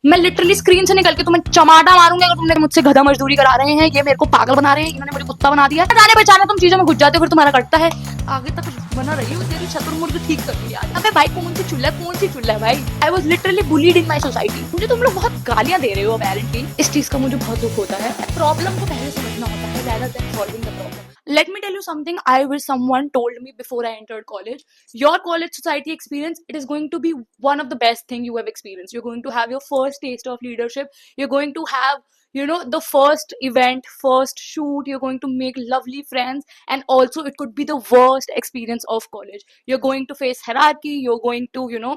मैं literally screen से निकल के तुम्हें चमाटा मारूंगी अगर तुमने मुझसे गधा मजदूरी करा रहे हैं, ये मेरे को पागल बना रहे हैं, इन्होंने मुझे कुत्ता बना दिया। जाने पहचाने तुम चीजों में घुस जाते हो, फिर तुम्हारा कटता है। आगे तक बना रही हूँ, तेरी शतुरमुर्ग ठीक कर दी यार। अबे भाई कौन सी चुल्ला है, कौन सी चुल्ला है भाई। I was literally bullied in my society. मुझे तुम लोग बहुत गालियां दे रहे हो अपेरेंटली, इस चीज का मुझे बहुत दुख होता है। प्रॉब्लम को पहले समझना होता है rather than solving the problem. Let me tell you something. I wish someone told me before I entered college. Your college society experience, it is going to be one of the best thing you have experienced. You're going to have your first taste of leadership. You're going to have, you know, the first event, first shoot. You're going to make lovely friends, and also it could be the worst experience of college. You're going to face hierarchy. You're going to, you know,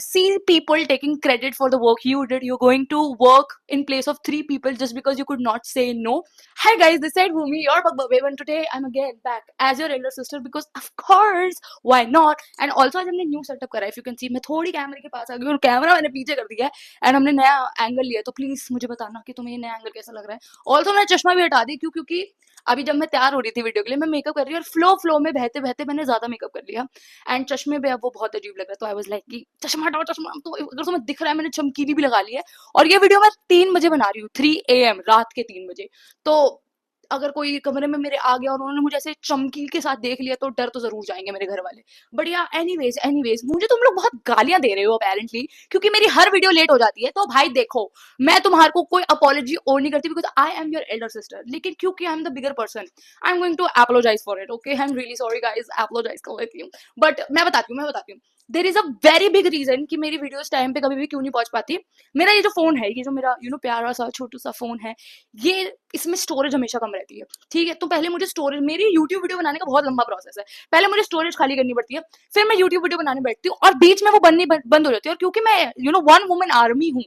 see people taking credit for the work you did. You're going to work in place of three people just because you could not say no. Hi guys, this side Bhumi, your Babe, and today I'm again back as your elder sister because of course, why not? And also आज हमने new setup करा है, if you can see, मैं थोड़ी कैमरे के पास आ गई और कैमरा मैंने पीछे कर दिया है एंड हमने नया एंगल लिया, तो प्लीज मुझे बताना कि तुम्हें ये नया एंगल कैसा लग रहा है। ऑल्सो मैंने चश्मा भी हटा दी क्योंकि अभी जब मैं तैयार हो रही थी वीडियो के लिए, मैं मेकअप कर रही हूँ और फ्लो में बहते बहते मैंने ज्यादा मेकअप कर लिया एंड चश्मे पे अब वो बहुत अजीब लग रहा है। तो आई वाज लाइक कि चश्मा हटाओ चश्मा, तो अगर तुम्हें दिख रहा है मैंने चमकीली भी लगा ली है। और ये वीडियो मैं 3 बजे बना रही हूँ, 3 AM रात के 3 बजे। तो अगर कोई कमरे में मेरे आ गया और उन्होंने मुझे ऐसे चमकील के साथ देख लिया तो डर तो जरूर जाएंगे मेरे घर वाले। बट या एनीवेज मुझे तुम लोग बहुत गालियां दे रहे हो अपेरेंटली क्योंकि मेरी हर वीडियो लेट हो जाती है। तो भाई देखो, मैं तुम्हारे को कोई अपॉलॉजी और नहीं करती because I am your elder sister, लेकिन क्योंकि I am the bigger person, I am going to apologize for it. Okay, I am really sorry guys, apologize कर लेती हूँ। बट मैं बताती हूँ there is a very big reason कि मेरी वीडियो टाइम पे कभी भी क्यों नहीं पहुंच पाती। मेरा ये जो फोन है, ये जो मेरा प्यारा सा छोटू सा फोन है, ये इसमें स्टोरेज हमेशा कम रहती है। ठीक है, तो पहले मुझे स्टोरेज, मेरी यूट्यूब वीडियो बनाने का बहुत लंबा प्रोसेस है। पहले मुझे स्टोरेज खाली करनी पड़ती है, फिर मैं यूट्यूब वीडियो बनाने बैठती हूँ और बीच में वो बननी बंद हो जाती है। और क्योंकि मैं वन वुमन आर्मी हूँ,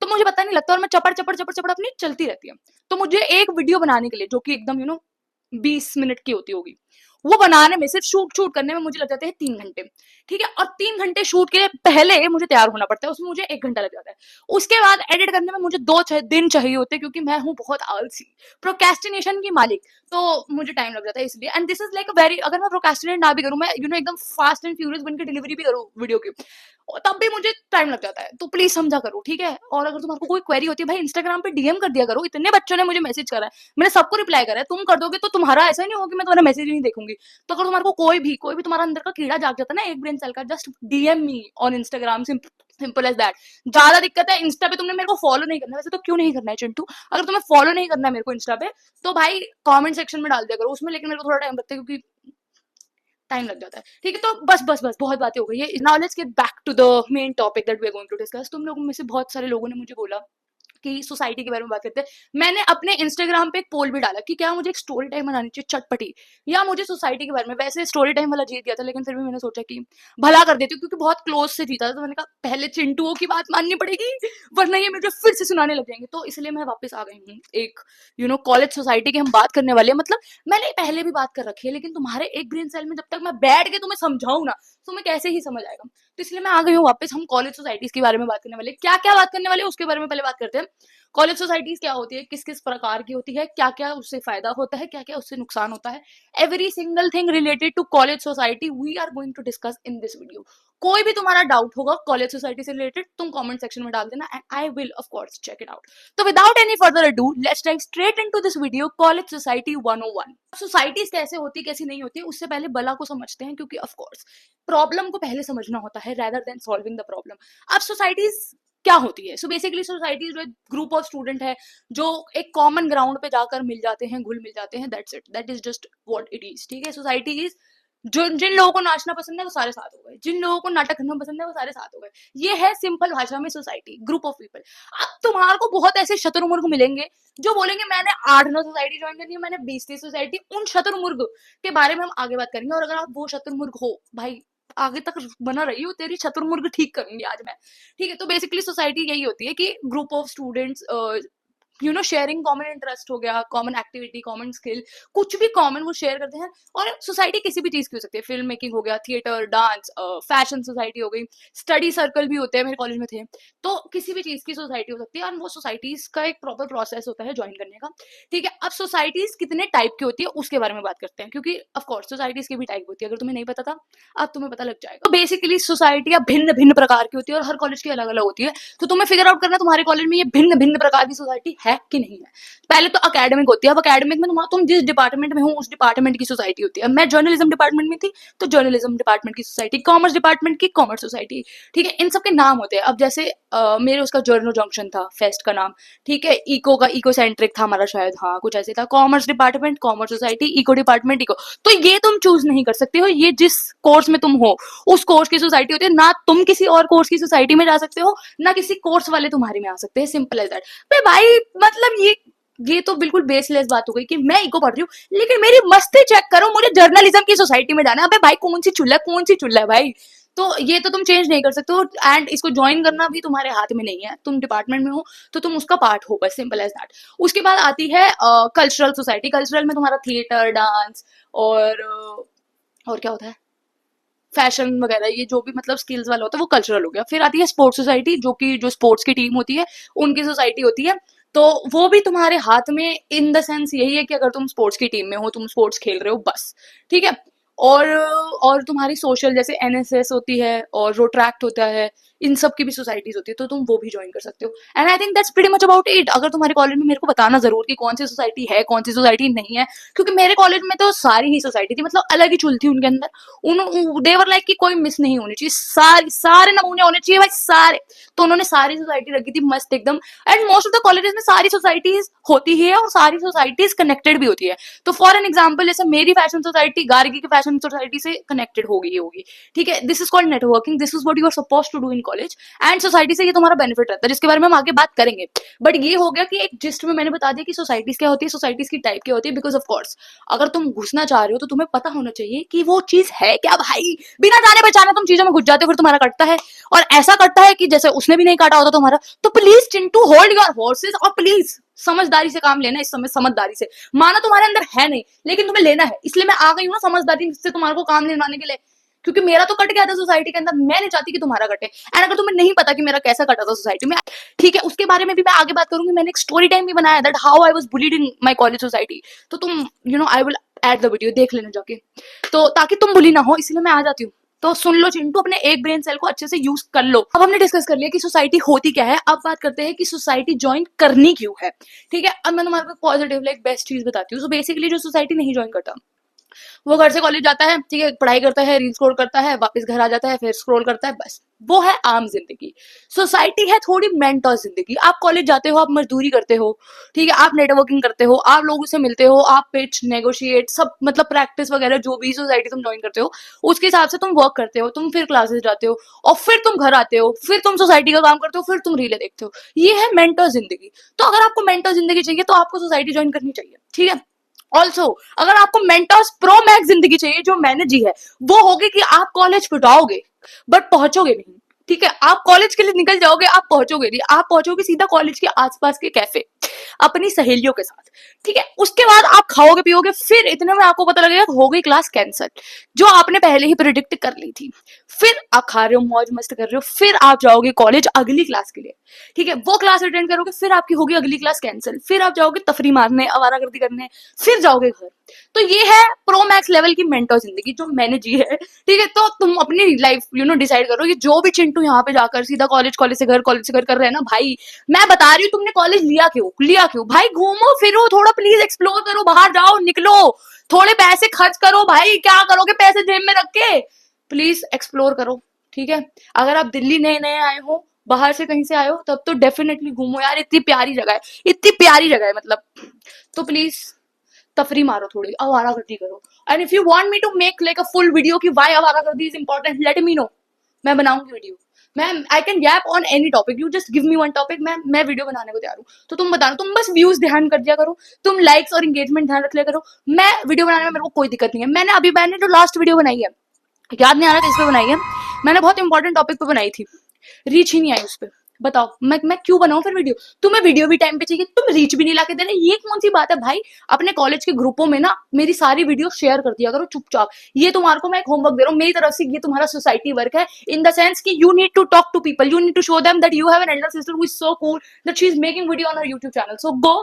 तो मुझे पता नहीं लगता और मैं चपड़ चपड़ चपड़ चपड़ अपनी चलती रहती है। तो मुझे एक वीडियो बनाने के लिए जो कि एकदम 20 मिनट की होती होगी, वो बनाने में, सिर्फ शूट शूट करने में मुझे लग जाते हैं 3 घंटे। ठीक है, और 3 घंटे शूट के लिए पहले मुझे तैयार होना पड़ता है, उसमें मुझे 1 घंटा लग जाता है। उसके बाद एडिट करने में मुझे 2 दिन चाहिए होते हैं क्योंकि मैं हूँ बहुत आलसी, प्रोकेस्टिनेशन की मालिक। तो मुझे टाइम लग जाता है इसलिए। And this is like very, अगर मैं प्रोकेस्टिनेट ना भी करूँ, मैं एकदम फास्ट एंड फ्यूरियस बन के डिलीवरी भी करूँ वीडियो की, तब भी मुझे टाइम लग जाता है। तो प्लीज समझा करो, ठीक है। और अगर तुम्हारे कोई क्वेरी होती है भाई, इंस्टाग्राम पे डीएम कर दिया करो। इतने बच्चों ने मुझे मैसेज करा है, मैंने सबको रिप्लाई करा है। तुम कर दोगे तो तुम्हारा ऐसा ही नहीं होगा कि मैं तुम्हारा मैसेज ही नहीं देखूंगी। तो अगर तुम्हारे को कोई भी तुम्हारा अंदर का कीड़ा जाग जाता है ना, एक ब्रेन सेल का, just DM me on Instagram, simple as that. ज्यादा दिक्कत है इंस्टा पे, तुमने मेरे को फॉलो नहीं करना। वैसे तो क्यों नहीं करना है चिंटू, अगर तुम्हें फॉलो नहीं करना है मेरे को इंस्टा पे, तो भाई कमेंट सेक्शन में डाल दिया करो उसमें, लेकिन मेरे को थोड़ा टाइम लगता है क्योंकि टाइम लग जाता है। ठीक है, तो बस बहुत बातें हो गई है। Now let's get back to the main topic that we are going to discuss. तुम लोगों में से बहुत सारे लोगों ने मुझे बोला कि सोसाइटी के बारे में बात करते हैं। मैंने अपने इंस्टाग्राम पे एक पोल भी डाला कि क्या मुझे एक स्टोरी टाइम बनानी चाहिए चटपटी, या मुझे सोसाइटी के बारे में। वैसे स्टोरी टाइम वाला जीत गया था, लेकिन फिर भी मैंने सोचा कि भला कर देती हूँ क्योंकि बहुत क्लोज से जीता था। तो मैंने कहा पहले चिंटुओं की बात माननी पड़ेगी वरना ये मुझे फिर से सुनाने लग जाएंगे। तो इसलिए मैं वापस आ गई हूँ। एक कॉलेज सोसाइटी की हम बात करने वाले हैं। मतलब मैंने पहले भी बात कर रखी है, लेकिन तुम्हारे एक ब्रेन सेल में जब तक मैं बैठ के तुम्हें समझाऊं ना, तो मैं कैसे ही समझ आएगा। तो इसलिए मैं आ गई हूँ वापस। हम कॉलेज सोसाइटीज के बारे में बात करने वाले, क्या क्या बात करने वाले उसके बारे में पहले बात करते हैं। कॉलेज सोसाइटीज क्या होती है, किस किस प्रकार की होती है, क्या क्या उससे फायदा होता है, क्या क्या उससे नुकसान होता है, every single thing related to college society we are going to discuss in this video. कोई भी तुम्हारा डाउट होगा कॉलेज सोसाइटी से रिलेटेड, तुम कमेंट सेक्शन में डाल देना and I will of course check it out. तो without any further ado, let's dive straight into this video, college society 101। Societies कैसे होती कैसी नहीं होती, उससे पहले बला को समझते हैं क्योंकि ऑफ कोर्स प्रॉब्लम को पहले समझना होता है rather than solving the problem। अब सोसाइटीज क्या होती है? सो बेसिकली सोसाइटी जो ग्रुप ऑफ स्टूडेंट है जो एक कॉमन ग्राउंड पे जाकर मिल जाते हैं, घुल मिल जाते हैं, that's it, that is just what it is. ठीक है, सोसाइटी इज जो, जिन लोगों को नाचना पसंद है वो सारे साथ हो गए, जिन लोगों को नाटक करना पसंद है वो सारे साथ हो गए। ये है सिंपल भाषा में सोसाइटी, ग्रुप ऑफ पीपल। अब तुम्हारे को बहुत ऐसे शतुरमुर्ग मिलेंगे जो बोलेंगे मैंने 8-9 सोसाइटी ज्वाइन करनी है, मैंने 20-30 सोसाइटी। उन शतुरमुर्ग के बारे में हम आगे बात करेंगे। और अगर आप वो शतुरमुर्ग हो भाई, आगे तक बना रही हूँ, तेरी शतुरमुर्ग ठीक करूंगी आज मैं। ठीक है, तो बेसिकली सोसाइटी यही होती है कि group of students sharing common interest हो गया, कॉमन एक्टिविटी, कॉमन स्किल, कुछ भी कॉमन वो शेयर करते हैं। और सोसाइटी किसी भी चीज की हो सकती है, फिल्म मेकिंग हो गया, थिएटर, डांस, फैशन सोसाइटी हो गई, स्टडी सर्कल भी होते हैं, मेरे कॉलेज में थे। तो किसी भी चीज की सोसाइटी हो सकती है, और वो सोसाइटीज का एक प्रॉपर प्रोसेस होता है ज्वाइन करने का। ठीक है, अब सोसाइटीज कितने टाइप की होती है उसके बारे में बात करते हैं, क्योंकि ऑफकोर्स सोसाइटीज की भी टाइप होती है, अगर तुम्हें नहीं पता था अब तुम्हें पता लग जाएगा। तो बेसिकली सोसाइटियां भिन्न भिन्न प्रकार की होती है और हर कॉलेज की अलग अलग होती है। तो तुम्हें फिगर आउट करना तुम्हारे कॉलेज में ये भिन्न भिन्न प्रकार की सोसाइटी है कि नहीं है। पहले तो अकेडमिक होती है। अब अकेडमिक में तुम जिस डिपार्टमेंट में हो उस डिपार्टमेंट की सोसाइटी होती है। मैं जर्नलिज्म डिपार्टमेंट में थी तो जर्नलिज्म डिपार्टमेंट की सोसाइटी, कॉमर्स डिपार्टमेंट की कॉमर्स सोसाइटी। ठीक है, इन सब के नाम होते हैं। अब जैसे मेरे उसका जर्नो जंक्शन था फेस्ट का नाम। ठीक है, इको का इको सेंट्रिक था हमारा शायद, हाँ कुछ ऐसे था। Commerce department commerce society, eco department eco. तो ये तुम चूज नहीं कर सकते हो, ये जिस कोर्स में तुम हो उस कोर्स की सोसाइटी होती है। ना तुम किसी और कोर्स की सोसाइटी में जा सकते हो, ना किसी कोर्स वाले तुम्हारे में आ सकते हैं, सिंपल एज दैट। भाई मतलब ये तो बिल्कुल बेसलेस बात हो गई कि मैं इको पढ़ रही हूँ लेकिन मेरी मस्ती चेक करो, मुझे जर्नलिज्म की सोसाइटी में जाना है। अबे भाई कौन सी चुल्ला है भाई। तो ये तो तुम चेंज नहीं कर सकते हो, एंड इसको ज्वाइन करना भी तुम्हारे हाथ में नहीं है। तुम डिपार्टमेंट में हो तो तुम उसका पार्ट हो, बस सिंपल एज दैट। उसके बाद आती है कल्चरल सोसाइटी। कल्चरल में तुम्हारा थिएटर, डांस और क्या होता है, फैशन वगैरह, ये जो भी मतलब स्किल्स वाला होता है वो कल्चरल हो गया। फिर आती है स्पोर्ट्स सोसाइटी, जो स्पोर्ट्स की टीम होती है उनकी सोसाइटी होती है। तो वो भी तुम्हारे हाथ में इन द सेंस यही है कि अगर तुम स्पोर्ट्स की टीम में हो, तुम स्पोर्ट्स खेल रहे हो, बस। ठीक है। और तुम्हारी सोशल जैसे एनएसएस होती है और रोट्रैक्ट होता है, इन सब की भी सोसाइटीज होती है, तो तुम वो भी ज्वाइन कर सकते हो। And I think that's pretty much about it. अगर तुम्हारे कॉलेज में, मेरे को बताना जरूर कि कौन सी सोसाइटी है कौन सी सोसाइटी नहीं है, क्योंकि मेरे कॉलेज में तो सारी ही सोसाइटी थी, मतलब अलग ही चुल थी उनके अंदर। उन देवर लाइक कि कोई मिस नहीं होनी चाहिए, सारे नमूने होने चाहिए भाई, सारे। तो उन्होंने सारी सोसाइटी रखी थी मस्त एकदम। And most of the colleges में सारी सोसाइटीज होती ही है और सारी सोसाइटीज कनेक्टेड भी होती है। तो फॉर एन एग्जाम्पल, जैसे मेरी फैशन सोसाइटी गार्गी की फैशन सोसाइटी से कनेक्टेड होगी। ठीक है, this is called networking, this is what you are suppose to do in college. And society से ये तुम्हारा बेनिफिट रहता है, जिसके बारे में हम आगे बात करेंगे। बट ये हो गया कि एक जिस्ट में मैंने बता दिया कि सोसाइटीज क्या होती है, सोसाइटीज की टाइप क्या होती है। बिकॉज ऑफ कोर्स अगर तुम घुसना चाह रहे हो तो तुम्हें पता होना चाहिए कि वो चीज है क्या भाई। बिना जाने पहचाने तुम चीजों में घुस जाते हो, फिर तुम्हारा कटता है। और ऐसा कटता है कि जैसे उसने भी नहीं काटा होता तुम्हारा। तो please Chintu hold your horses और प्लीज समझदारी से काम लेना। इस समय समझदारी से, माना तुम्हारे अंदर है नहीं लेकिन तुम्हें लेना है, इसलिए मैं आ गई हूँ ना समझदारी से तुम्हारे को काम लेने के लिए। क्योंकि मेरा तो कट गया था सोसाइटी के अंदर, मैं नहीं चाहती कि तुम्हारा कटे। एंड अगर तुम्हें नहीं पता कि मेरा कैसा कटा था सोसाइटी में, ठीक है, उसके बारे में भी मैं आगे बात करूंगी। मैंने एक स्टोरी टाइम भी बनाया, that how I was bullied in my college society. तो तुम I will add the video, देख लेना जाके, तो ताकि तुम बुली ना हो, इसलिए मैं आ जाती हूँ। तो सुन लो चिंटू, अपने एक ब्रेन सेल को अच्छे से यूज कर लो। अब हमने डिस्कस कर लिया कि सोसाइटी होती क्या है, अब बात करते हैं कि सोसाइटी ज्वाइन करनी क्यों है। ठीक है, अब मैं तुम्हारे को पॉजिटिव लाइक बेस्ट चीज बताती हूँ। सो बेसिकली जो सोसाइटी नहीं ज्वाइन करता वो घर से कॉलेज जाता है, ठीक है, पढ़ाई करता है, रील स्क्रॉल करता है, वापस घर आ जाता है, फिर स्क्रॉल करता है, बस। वो है आम जिंदगी। सोसाइटी है थोड़ी मेंटल जिंदगी। आप कॉलेज जाते हो, आप मजदूरी करते हो, ठीक है, आप नेटवर्किंग करते हो, आप लोगों से मिलते हो, आप पिच नेगोशिएट सब मतलब प्रैक्टिस वगैरह जो भी सोसाइटी तुम ज्वाइन करते हो उसके हिसाब से तुम वर्क करते हो, तुम फिर क्लासेस जाते हो और फिर तुम घर आते हो, फिर तुम सोसाइटी का काम करते हो, फिर तुम रीले देखते हो। ये है मेंटल जिंदगी। तो अगर आपको मेंटल जिंदगी चाहिए तो आपको सोसाइटी ज्वाइन करनी चाहिए। ठीक है, ऑल्सो अगर आपको मेंटोस प्रो मैक्स जिंदगी चाहिए जो मैंने जी है, वो होगी कि आप कॉलेज पिटाओगे बट पहुंचोगे नहीं। ठीक है, आप कॉलेज के लिए निकल जाओगे, आप पहुंचोगे नहीं, आप पहुंचोगे सीधा कॉलेज के आसपास के कैफे अपनी सहेलियों के साथ। ठीक है, उसके बाद आप खाओगे पियोगे, फिर इतने में आपको पता लगेगा हो गई क्लास कैंसल, जो आपने पहले ही प्रिडिक्ट कर ली थी। फिर आप खा रहे हो, मौज मस्त कर रहे हो, फिर आप जाओगे कॉलेज अगली क्लास के लिए। ठीक है, वो क्लास अटेंड करोगे, फिर आपकी होगी अगली क्लास कैंसिल, फिर आप जाओगे तफरी मारने, आवारागर्दी करने, फिर जाओगे घर। तो ये है प्रो मैक्स लेवल की मेंटल जिंदगी जो मैंने जी है। ठीक है, तो तुम अपनी लाइफ डिसाइड करो। ये जो भी चिंटू यहाँ पे जाकर सीधा कॉलेज, कॉलेज से घर कर रहे हैं ना भाई, मैं बता रही हूँ तुमने कॉलेज लिया क्यों भाई। घूमो फिरो थोड़ा, प्लीज एक्सप्लोर करो, बाहर जाओ, निकलो, थोड़े पैसे खर्च करो भाई। क्या करोगे पैसे जेब में रख के, प्लीज एक्सप्लोर करो। ठीक है, अगर आप दिल्ली नए नए आए हो, बाहर से कहीं से आए हो, तब तो डेफिनेटली घूमो यार, इतनी प्यारी जगह है, इतनी प्यारी जगह है मतलब। तो प्लीज तफरी मारो, थोड़ी आवारागर्दी करो। And if you want me to make like a full video कि व्हाई आवारागर्दी is important, let me know, मैं बनाऊंगी video. Ma'am I can gap on any topic, you just give me one topic, मैं video बनाने को तैयार हूँ। तो तुम बताना, तुम बस व्यूज ध्यान कर दिया करो, तुम लाइक्स और एंगेजमेंट ध्यान रख लिया करो। मैं वीडियो बनाने में मेरे को कोई दिक्कत नहीं है। मैंने जो लास्ट वीडियो बनाई है, याद नहीं आ रहा किस पे बनाई है, मैंने बहुत इंपॉर्टेंट टॉपिक पे बनाई थी, रीच ही नहीं आई उस पर। बताओ मैं क्यों बनाऊं फिर वीडियो? तुम्हें वीडियो भी टाइम पे चाहिए, तुम रीच भी नहीं लाके दे रहे, ये कौन सी बात है भाई? अपने कॉलेज के ग्रुपों में ना मेरी सारी वीडियो शेयर कर दिया करो चुपचाप। ये तुम्हारे को मैं एक होमवर्क दे रहा हूँ मेरी तरफ से, ये तुम्हारा सोसाइटी वर्क है, इन द सेंस कि you need to talk to people, you need to show them that you have an elder sister who is so cool that she is making video on her YouTube channel. So go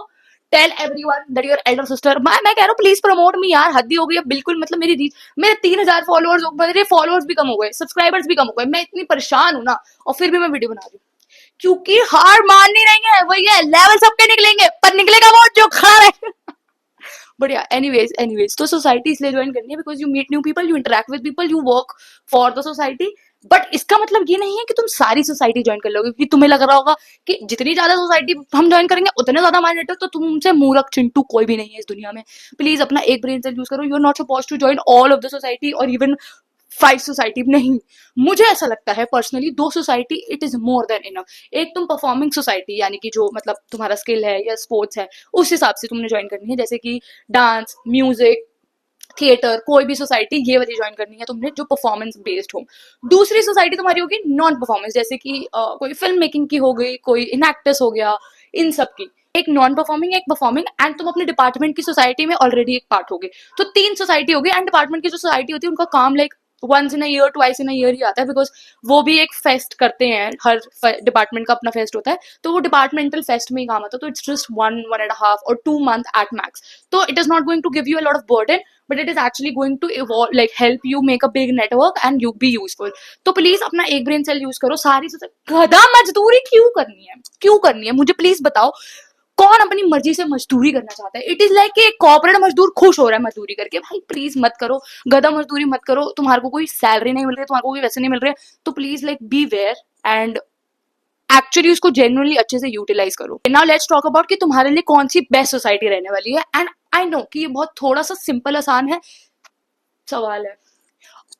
tell everyone that your elder sister. मैं कह रहा हूँ please promote मी यार, हद ही हो गई है बिल्कुल। मतलब मेरी रीच, मेरे 3,000 फॉलोअर्स, मेरे फॉलोअर्स भी कम हो गए, सब्सक्राइबर्स भी कम हो गए, मैं इतनी परेशान हूँ ना, और फिर भी मैं वीडियो बना रही हूँ क्योंकि हार मान नहीं रही है। वही है, लेवल सबके निकलेंगे पर निकलेगा वो जो खड़ा रहे। बढ़िया। एनीवेज तो सोसाइटी इसलिए ज्वाइन करनी है because you meet new people, you interact with people, you work for the society. But इसका मतलब ये नहीं है कि तुम सारी सोसाइटी ज्वाइन कर लोगे, क्योंकि तुम्हें लग रहा होगा कि जितनी ज्यादा सोसाइटी हम ज्वाइन करेंगे उतने ज्यादा हमारे नेटवर्क, तो तुमसे मूर्ख चिंटू कोई भी नहीं है इस दुनिया में। प्लीज अपना एक ब्रेन सेल यूज करो। You are not suppose to join all of the society और इवन 5 सोसाइटी नहीं। मुझे ऐसा लगता है personally 2 society it is more than enough. एक तुम परफॉर्मिंग सोसाइटी, यानी कि जो मतलब तुम्हारा स्किल है या स्पोर्ट्स है उस हिसाब से तुमने ज्वाइन करनी है, जैसे कि डांस, म्यूजिक, थिएटर, कोई भी सोसाइटी ये वाली ज्वाइन करनी है तुमने जो परफॉर्मेंस बेस्ड हो। दूसरी सोसाइटी तुम्हारी होगी नॉन परफॉर्मेंस, जैसे कि कोई फिल्म मेकिंग की हो गई, कोई इन एक्टर्स हो गया, इन सब की। एक नॉन परफॉर्मिंग, एक परफॉर्मिंग, एंड तुम अपने डिपार्टमेंट की सोसाइटी में ऑलरेडी एक पार्ट होगे, तो 3 सोसाइटी होगी। एंड डिपार्टमेंट की जो सोसाइटी होती है उनका काम like once in year, twice in year ही आता है, बिकॉज वो भी एक फेस्ट करते हैं, हर डिपार्टमेंट का अपना फेस्ट होता है, तो वो डिपार्टमेंटल फेस्ट में ही काम आता है। तो इट्स जस्ट 1.5 और 2 मंथ एट मैक्स, तो it is not going to give you a lot of burden, but it is actually going to evolve, like help you make a big network and you be useful. तो please अपना एक brain cell use करो। सारी गधा मजदूरी क्यों करनी है, क्यों करनी है मुझे प्लीज बताओ। कौन अपनी मर्जी से मजदूरी करना चाहता है? इट इज लाइक कि एक कॉर्पोरेट मजदूर खुश हो रहा है मजदूरी करके। भाई प्लीज मत करो, गधा मजदूरी मत करो। तुम्हारे को कोई सैलरी नहीं मिल रही, तुम्हारे को कोई वैसे नहीं मिल रहे, तो please like be aware and actually उसको जेन्युइनली अच्छे से यूटिलाइज करो। नाउ लेट्स टॉक अबाउट कि तुम्हारे लिए कौन सी बेस्ट सोसाइटी रहने वाली है। एंड आई नो कि ये बहुत थोड़ा सा सिंपल आसान है सवाल है।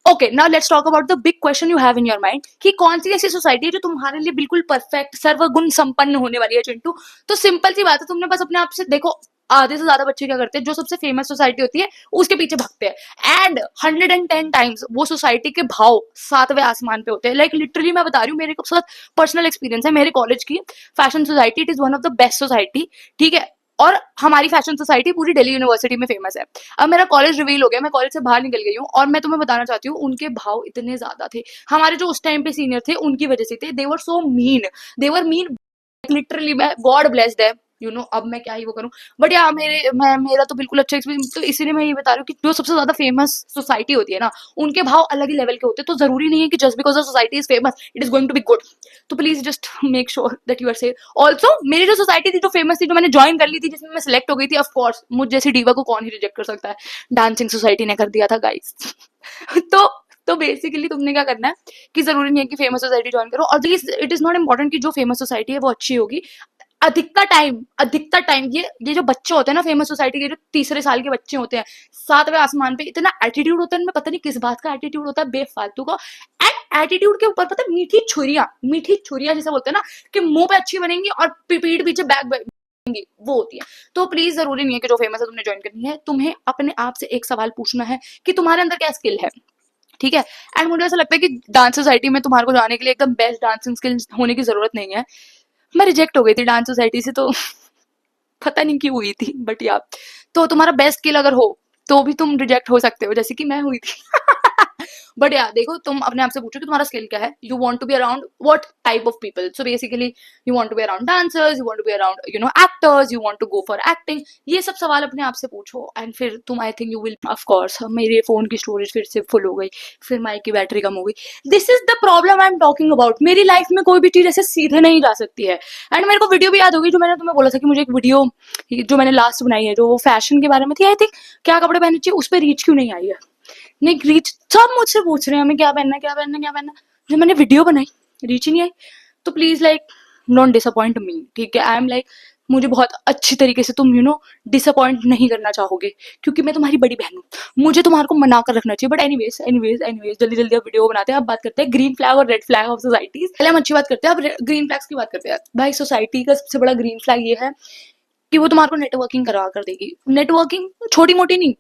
Okay, now let's talk about the big question you have in your mind कि कौन सी ऐसी सोसाइटी है जो तुम्हारे लिए बिल्कुल परफेक्ट, सर्वगुण संपन्न होने वाली है चिंटू। तो सिंपल सी बात है, तुमने बस अपने आप से देखो, आधे से ज्यादा बच्चे क्या करते हैं, जो सबसे फेमस सोसाइटी होती है उसके पीछे भागते हैं, एंड 110 टाइम्स वो सोसाइटी के भाव 7वें आसमान पे होते हैं। लाइक लिटरली मैं बता रही हूँ, मेरे साथ पर्सनल एक्सपीरियंस है। मेरे कॉलेज की fashion society, it is one of the best society, ठीक है, और हमारी फैशन सोसाइटी पूरी दिल्ली यूनिवर्सिटी में फेमस है। अब मेरा कॉलेज रिवील हो गया, मैं कॉलेज से बाहर निकल गई हूँ, और मैं तुम्हें बताना चाहती हूँ उनके भाव इतने ज्यादा थे। हमारे जो उस टाइम पे सीनियर थे उनकी वजह से थे, दे वर सो मीन, दे वर मीन लिटरली। मैं God bless them, you know, अब मैं क्या ही वो करूं। बट या मेरा तो बिल्कुल अच्छा एक्सपीरियंस, तो इसीलिए मैं ये बता रही हूँ कि जो सबसे ज्यादा फेमस सोसाइटी होती है ना, उनके भाव अलग ही लेवल के होते हैं। तो जरूरी नहीं है कि just because the society is famous it is going to be good. तो please just make sure that you are safe. Also मेरी जो सोसाइटी थी, जो फेमस थी, जो मैंने ज्वाइन कर ली थी, जिसमें मैं सिलेक्ट हो गई थी, ऑफकोर्स मुझ जैसी डीवा को कौन ही रिजेक्ट कर सकता है, डांसिंग सोसाइटी ने कर दिया था गाइस। तो बेसिकली तुमने क्या करना है कि जरूरी नहीं है कि फेमस सोसाइटी ज्वाइन करो, और इट इज नॉट इम्पोर्टेंट कि जो फेमस सोसाइटी है वो अच्छी होगी। अधिकतर टाइम ये जो बच्चे होते हैं ना फेमस सोसाइटी के, जो तीसरे साल के बच्चे होते हैं, 7वें आसमान पे, इतना एटीट्यूड होता है इनमें, पता नहीं किस बात का एटीट्यूड होता है बेफालतू का। एंड एटीट्यूड के ऊपर पता है मीठी छुरियां जैसे बोलते हैं ना, कि मुंह पे अच्छी बनेंगी और पीठ पीछे बैग बनेंगी, वो होती है। तो प्लीज जरूरी नहीं है कि जो फेमस है तुमने ज्वाइन करनी है। तुम्हें अपने आप से एक सवाल पूछना है कि तुम्हारे अंदर क्या स्किल है, ठीक है। एंड मुझे ऐसा लगता है कि डांस सोसाइटी में तुम्हारे को जाने के लिए एकदम बेस्ट डांसिंग स्किल्स होने की जरूरत नहीं है। मैं रिजेक्ट हो गई थी डांस सोसाइटी से, तो पता नहीं क्यों हुई थी, बट या तो तुम्हारा बेस्ट स्किल अगर हो तो भी तुम रिजेक्ट हो सकते हो, जैसे कि मैं हुई थी। बट यार देखो, तुम अपने आप से पूछो कि तुम्हारा स्किल क्या है। You want to be around what type of people. So basically you want to be around dancers, you want to be around actors, you want to go for acting. ये सब सवाल अपने आप से पूछो, एंड फिर तुम, I think you will. Of course मेरे फोन की स्टोरेज फिर से फुल हो गई, फिर माइक की बैटरी कम हो गई। This is the problem I am talking about. मेरी लाइफ में कोई भी चीज ऐसे सीधे नहीं जा सकती है। एंड मेरे को वीडियो भी याद होगी जो मैंने तुम्हें बोला था कि मुझे एक वीडियो जो मैंने लास्ट बनाई है, जो फैशन के बारे में थी, आई थिंक क्या कपड़े पहनने चाहिए, उस पर रीच क्यों नहीं आई है। नहीं रीच, सब मुझसे पूछ रहे हैं हमें क्या पहनना क्या पहनना क्या पहनना, जब मैंने वीडियो बनाई रीच ही नहीं आई। तो प्लीज लाइक डोंट डिसअपॉइंट मी, ठीक है। आई एम लाइक, मुझे बहुत अच्छी तरीके से तुम डिसअपॉइंट नहीं करना चाहोगे, क्योंकि मैं तुम्हारी बड़ी बहन हूँ, मुझे तुम्हारे को मना कर रखना चाहिए। बट एनीवेज जल्दी जल्दी अब वीडियो बनाते हैं। अब बात करते हैं ग्रीन फ्लैग और रेड फ्लैग ऑफ सोसाइटीज। पहले हम अच्छी बात करते हैं, अब ग्रीन फ्लैग्स की बात करते हैं। भाई सोसाइटी का सबसे बड़ा ग्रीन फ्लैग ये है कि वो तुम्हारे को नेटवर्किंग करवा कर देगी। नेटवर्किंग छोटी मोटी नहीं,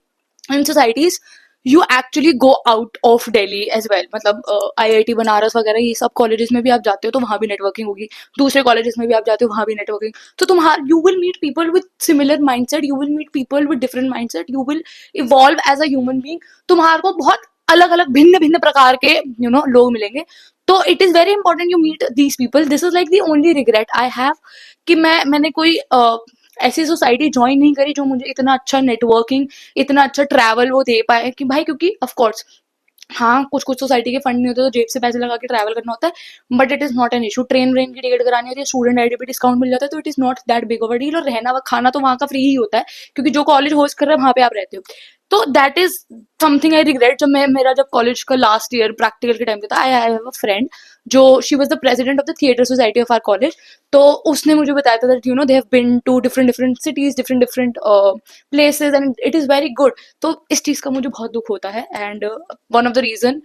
in societies you actually go out of Delhi as well, मतलब आईआईटी बनारस वगैरह ये सब कॉलेजेस में भी आप जाते हो तो वहाँ भी नेटवर्किंग होगी, दूसरे कॉलेजेस में भी आप जाते हो वहाँ भी नेटवर्किंग, तो तुम्हारा you will meet people with similar mindset, you will meet people with different mindset, you will evolve as a human being, तुम्हारे को बहुत अलग अलग भिन्न भिन्न प्रकार के लोग मिलेंगे। तो it is very important you meet these people. This is like the only regret I have कि मैंने कोई ऐसी सोसाइटी ज्वाइन नहीं करी जो मुझे इतना अच्छा नेटवर्किंग, इतना अच्छा ट्रैवल वो दे पाए कि भाई, क्योंकि ऑफ कोर्स हाँ, कुछ कुछ सोसाइटी के फंड नहीं होते तो जेब से पैसे लगा के ट्रैवल करना होता है, but it is not an issue. Train Wren की टिकट करानी होती है, स्टूडेंट आईडी पे डिस्काउंट मिल जाता है, तो it is not that big of a deal. और रहना व खाना तो वहाँ का फ्री ही होता है, क्योंकि जो कॉलेज होस्ट कर रहा है वहाँ पे आप रहते हो। तो that is something I regret. जब मेरा जब कॉलेज का लास्ट ईयर प्रैक्टिकल के टाइम पे था, आई हैव अ फ्रेंड जो she was the president of the theatre society of our college. तो उसने मुझे बताया था that they have been to different different cities, different different places, and it is very good. तो इस चीज का मुझे बहुत दुख होता है, and one of the reason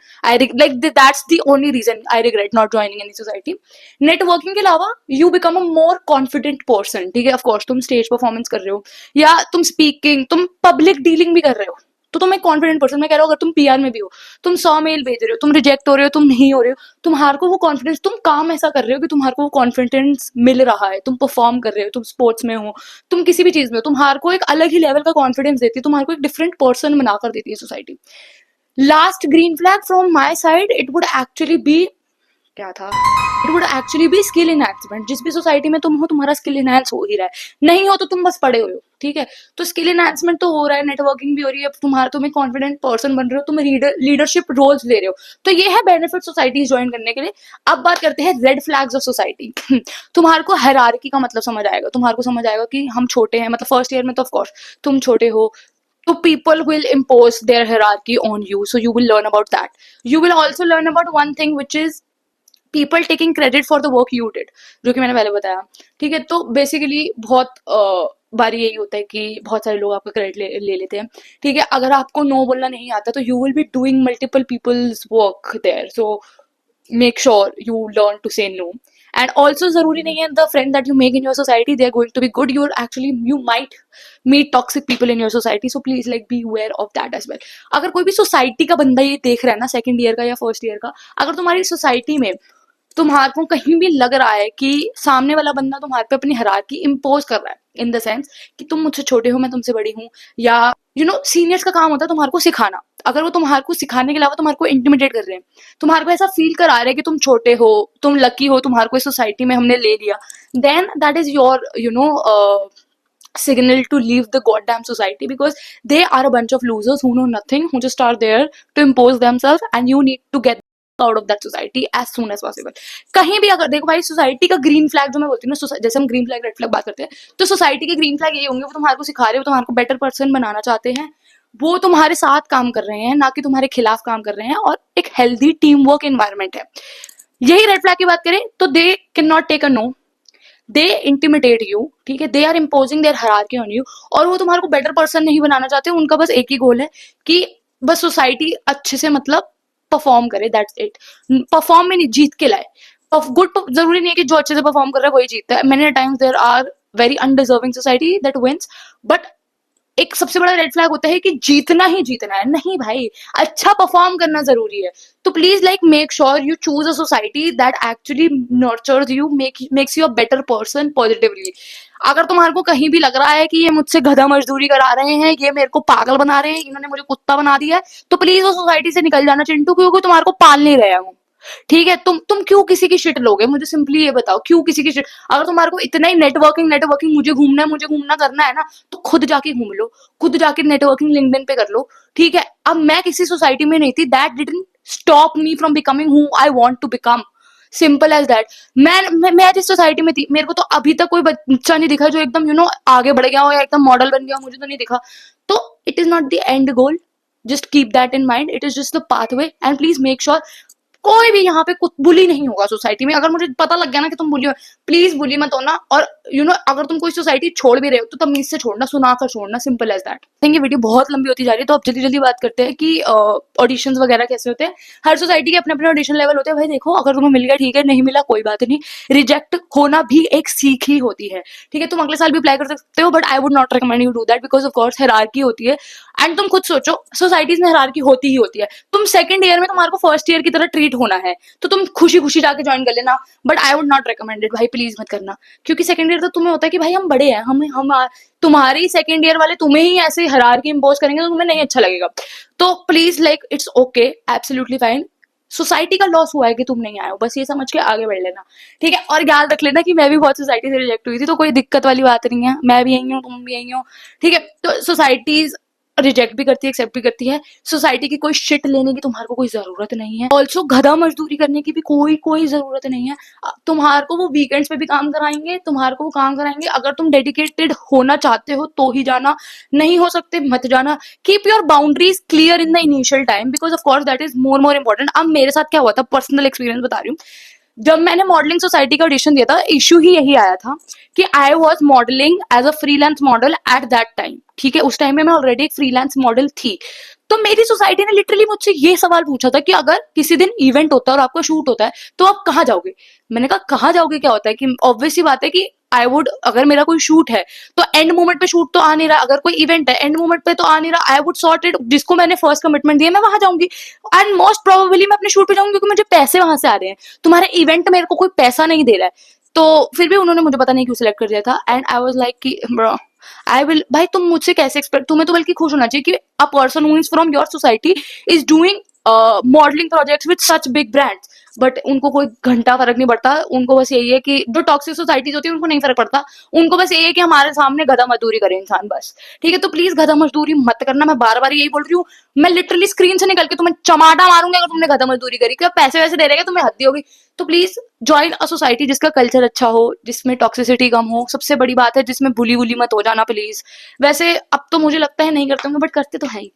that's the only reason I regret not joining any society. Networking के अलावा you become a more confident person, ठीक है। ऑफकोर्स तुम स्टेज परफॉर्मेंस कर रहे हो या तुम स्पीकिंग, तुम पब्लिक डीलिंग भी कर रहे हो, तो तुम एक कॉन्फिडेंट पर्सन। मैं कह रहा हूँ अगर तुम पीआर में भी हो, तुम 100 मेल भेज रहे हो, तुम रिजेक्ट हो रहे हो, तुम नहीं हो रहे हो, तुम्हारे को वो कॉन्फिडेंस, तुम काम ऐसा कर रहे हो कि तुम्हारे को वो कॉन्फिडेंस मिल रहा है, तुम परफॉर्म कर रहे हो, तुम स्पोर्ट्स में हो, तुम किसी भी चीज में हो, तुम्हारे को एक अलग ही लेवल का कॉन्फिडेंस देती है, तुम्हारे को एक डिफरेंट पर्सन बनाकर देती है society. Last green flag from my side, it would actually be, क्या था, it would actually be skill enhancement. जिस भी सोसाइटी में तुम हो, तुम्हारा स्किल इनहैंस हो ही रहा है, नहीं हो तो तुम बस पड़े हुए हो, ठीक है। तो स्किल इनहैंसमेंट तो हो रहा है, नेटवर्किंग भी हो रही है, तुम एक कॉन्फिडेंट पर्सन बन रहे हो, तुम लीडरशिप रोल्स ले रहे हो, तो ये है बेनिफिट सोसाइटीज ज्वाइन करने के लिए। अब बात करते हैं रेड फ्लैग्स ऑफ सोसाइटी। तुम्हारे को हायरार्की का मतलब समझ आएगा, तुम्हारे को समझ आएगा कि हम छोटे हैं, मतलब फर्स्ट ईयर में तो ऑफकोर्स तुम छोटे हो, so people will impose their hierarchy on you, so you will learn about that. You will also learn about one thing, which is people taking credit for the work you did, जो कि मैंने पहले बताया, ठीक है। तो basically बहुत बारी यही होता है कि बहुत सारे लोग आपका क्रेडिट ले लेते हैं, ठीक है। अगर आपको नो बोलना नहीं आता तो you will be doing multiple people's work there, so make sure you learn to say no. And also जरूरी नहीं है the friend that you make in your society they are going to be good, you might meet toxic people in your society, so please like be aware of that as well. अगर कोई भी society का बंदा ये देख रहा है ना, सेकंड ईयर का या फर्स्ट ईयर का, अगर तुम्हारी सोसाइटी में तुम्हारे को कहीं भी लग रहा है कि सामने वाला बंदा तुम्हारे पे अपनी हायरार्की इम्पोज कर रहा है, इन द सेंस कि तुम मुझसे छोटे हो, मैं तुमसे बड़ी हूँ, या सीनियर्स का काम होता है तुम्हारे को सिखाना, अगर वो तुम्हारे को सिखाने के अलावा तुम्हारे को इंटिमिडेट कर रहे हैं, तुम्हारे को ऐसा फील करा रहे हैं कि तुम छोटे हो, तुम लकी हो, तुम्हारे को इस सोसाइटी में हमने ले लिया, then that is your signal to leave the goddamn society, because they are a bunch of losers who know nothing, who just are there to impose themselves, and you need to get out of that society as soon as possible. कहीं भी अगर देखो भाई, society का green flag जो मैं बोलती हूँ ना, जैसे हम ग्रीन फ्लैग रेड फ्लैग बात करते हैं, तो सोसाइटी के ग्रीन फ्लैग ये होंगे, वो तुम्हारे को सिखा रहे हो, तुम्हारे को बेटर पर्सन बनाना चाहते हैं, वो तुम्हारे साथ काम कर रहे हैं, ना कि तुम्हारे खिलाफ काम कर रहे हैं, और एक हेल्दी टीम वर्क एनवायरमेंट है। यही रेड फ्लैग की बात करें तो they can not take a no, they intimidate you, ठीक है, they are imposing their hierarchy on you, और वो तुम्हारे को बेटर पर्सन नहीं बनाना चाहते, उनका बस एक ही गोल है कि बस सोसाइटी अच्छे से मतलब परफॉर्म करे, दैट्स इट। परफॉर्म में नहीं, जीत के लाए। गुड जरूरी नहीं है कि जो अच्छे से परफॉर्म कर रहा है वही जीतता है, many times there are very undeserving society that wins, but एक सबसे बड़ा रेड फ्लैग होता है कि जीतना ही जीतना है, नहीं भाई, अच्छा परफॉर्म करना जरूरी है। तो please like make sure you choose a society that actually nurtures you, makes you a better person positively. अगर तुम्हारे को कहीं भी लग रहा है कि ये मुझसे गधा मजदूरी करा रहे हैं, ये मेरे को पागल बना रहे हैं, इन्होंने मुझे कुत्ता बना दिया है, तो प्लीज वो सोसाइटी से निकल जाना चिंटू, क्योंकि तुम्हारे को पाल नहीं रहे हूँ, ठीक है। तुम क्यों किसी की शिट लोगे, मुझे सिंपली ये बताओ, क्यों किसी की शिट। अगर तुम्हारे को इतना ही नेटवर्किंग मुझे घूमना है, मुझे घूमना करना है ना, तो खुद जाके घूम लो, खुद जाके नेटवर्किंग लिंक्डइन पे कर लो, ठीक है। अब मैं किसी सोसाइटी में नहीं थी, that didn't stop me from becoming who I want to become, simple as that. मैं जिस सोसाइटी में थी, मेरे को तो अभी तक कोई बच्चा नहीं दिखा जो एकदम आगे बढ़ गया हो या एकदम मॉडल बन गया, मुझे तो नहीं दिखा। तो it is not the end goal, just keep that in mind, it is just the pathway, and please make sure कोई भी यहाँ पे कुछ बुली नहीं होगा सोसाइटी में। अगर मुझे पता लग गया ना कि तुम बुली हो, प्लीज बुली मत होना। और अगर तुम कोई सोसाइटी छोड़ भी रहे हो तो तमीज से छोड़ना, सुना कर छोड़ना, सिंपल एज दैट। थिंक ये वीडियो बहुत लंबी होती जा रही है, तो अब जल्दी जल्दी बात करते हैं कि ऑडिशंस वगैरह कैसे होते हैं। हर सोसाइटी के अपने अपने ऑडिशन लेवल होते हैं भाई। देखो, अगर तुम्हें मिल गया ठीक है, नहीं मिला कोई बात नहीं। रिजेक्ट होना भी एक सीख ही होती है, ठीक है। तुम अगले साल भी अप्लाई कर सकते हो, but I would not recommend you do that, because of course hierarchy होती है। एंड तुम खुद सोचो, सोसाइटीज में हायरार्की होती ही होती है। तुम सेकंड ईयर में तुम्हारे को फर्स्ट ईयर की तरह ट्रीट होना है, तो तुम खुशी खुशी जाके ज्वाइन कर लेना, but I would not recommend it भाई, प्लीज मत करना। क्योंकि सेकंड ईयर तो तुम्हें होता है कि भाई हम बड़े हैं, हम तुम्हारी सेकंड ईयर वाले तुम्हें ही ऐसे हायरार्की इंपोज करेंगे तो तुम्हें नहीं अच्छा लगेगा। तो please, like, it's okay, absolutely fine. Society का लॉस हुआ है कि तुम नहीं आए हो, बस ये समझ के आगे बढ़ लेना, ठीक है। और याद रख लेना कि मैं भी बहुत सोसाइटी से रिजेक्ट हुई थी, तो कोई दिक्कत वाली बात नहीं है। मैं भी यही हूँ, तुम भी यही हो, ठीक है। तो सोसाइटीज रिजेक्ट भी करती है, एक्सेप्ट भी करती है। सोसाइटी की कोई शिट लेने की तुम्हारे को कोई जरूरत नहीं है। ऑल्सो गधा मजदूरी करने की भी कोई जरूरत नहीं है। तुम्हारे को वो वीकेंड्स पे भी काम कराएंगे, तुम्हारे को वो काम कराएंगे। अगर तुम डेडिकेटेड होना चाहते हो तो ही जाना, नहीं हो सकते मत जाना। Keep your boundaries clear in the initial time, because of course that is more important. अब मेरे साथ क्या हुआ था, पर्सनल एक्सपीरियंस बता रही हूँ। जब मैंने मॉडलिंग सोसाइटी का ऑडिशन दिया था, इशू ही यही आया था कि I was modelling as a freelance model at that time, ठीक है। उस टाइम में मैं ऑलरेडी एक फ्रीलांस मॉडल थी। तो मेरी सोसाइटी ने लिटरली मुझसे ये सवाल पूछा था कि अगर किसी दिन इवेंट होता है और आपका शूट होता है तो आप कहाँ जाओगे। मैंने कहा कहाँ जाओगे क्या होता है कि ऑब्वियस सी बात है कि आई वुड, अगर मेरा कोई शूट है तो एंड मोमेंट पे शूट तो आ नहीं रहा, अगर कोई इवेंट है एंड मोमेंट पे तो आ नहीं रहा, आई वुड सॉर्ट इट। जिसको मैंने फर्स्ट कमिटमेंट दिया मैं वहां जाऊंगी, एंड मोस्ट प्रोबेबली मैं अपने शूट पे जाऊंगी, क्योंकि मुझे पैसे वहां से आ रहे हैं। तुम्हारे इवेंट मेरे को कोई पैसा नहीं दे रहा है। तो फिर भी उन्होंने मुझे पता नहीं क्यों सिलेक्ट कर दिया था। एंड आई वाज लाइक कि ब्रो, आई विल, भाई तुम मुझसे कैसे एक्सपेक्ट, तुम्हें तो बल्कि खुश होना चाहिए कि a person who is from your society is doing modelling projects with such big brands. But उनको कोई घंटा फर्क नहीं पड़ता। उनको बस यही है कि जो टॉक्सिक सोसाइटीज होती है उनको नहीं फर्क पड़ता। उनको बस यही है कि हमारे सामने गधा मजदूरी करे इंसान, बस, ठीक है। तो प्लीज गधा मजदूरी मत करना, मैं बार बार यही बोल रही हूँ। मैं लिटरली स्क्रीन से निकल के तुम्हें चमाटा मारूंगी अगर तुमने गधा मजदूरी करी, क्या पैसे वैसे दे रहेगा, तुम्हें हद्दी होगी। तो प्लीज ज्वाइन अ सोसाइटी जिसका कल्चर अच्छा हो, जिसमें टॉक्सिसिटी कम हो। सबसे बड़ी बात है जिसमें बुली बुली मत हो जाना प्लीज। वैसे अब तो मुझे लगता है नहीं करते होंगे, बट करते तो है ही।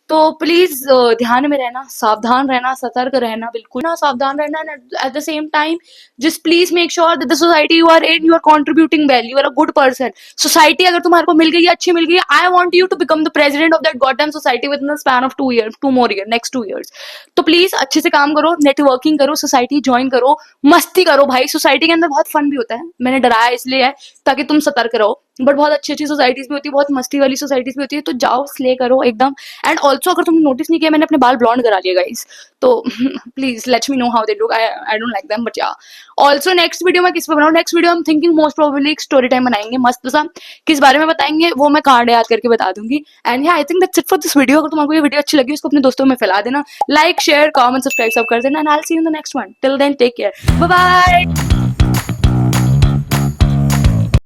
तो प्लीज ध्यान में रहना, सावधान रहना, सतर्क रहना, बिल्कुल ना सावधान रहना। At the same time just please make sure that the society you are in, you are contributing well, you are a good person. Society अगर तुम्हारे को मिल गई है, अच्छी मिल गई है, I want you to become the president of that goddamn society within the span of 2 years, 2 more years, next 2 years। तो प्लीज अच्छे से काम करो, नेटवर्किंग करो, सोसाइटी ज्वाइन करो, मस्ती करो भाई। सोसाइटी के अंदर बहुत फन भी होता है, मैंने डराया इसलिए है ताकि तुम सतर्क रहो। बट बहुत अच्छी अच्छी सोसाइटीज भी होती है, बहुत मस्ती वाली सोसाइटीज भी होती है, तो जाओ स्ले करो एकदम। एंड ऑल्सो अगर तुमने नोटिस नहीं किया, मैंने अपने बाल ब्लॉन्ड करा लिए गाइस, तो please let me know how they look. I don't like them, but या। ऑल्सो नेक्स्ट वीडियो मैं किस पे बनाऊँ, next video I am thinking most probably एक स्टोरी टाइम बनाएंगे मस्त सा। किस बारे में बताएंगे वो मैं कार्ड याद करके बता दूंगी। एंड या I think that's it for this video. अगर तुमको ये वीडियो अच्छी लगी उसको अपने दोस्तों में फैला देना, लाइक शेयर कमेंट सब्सक्राइब सब कर देना, and I will see you in the next one. Till then take care, bye bye.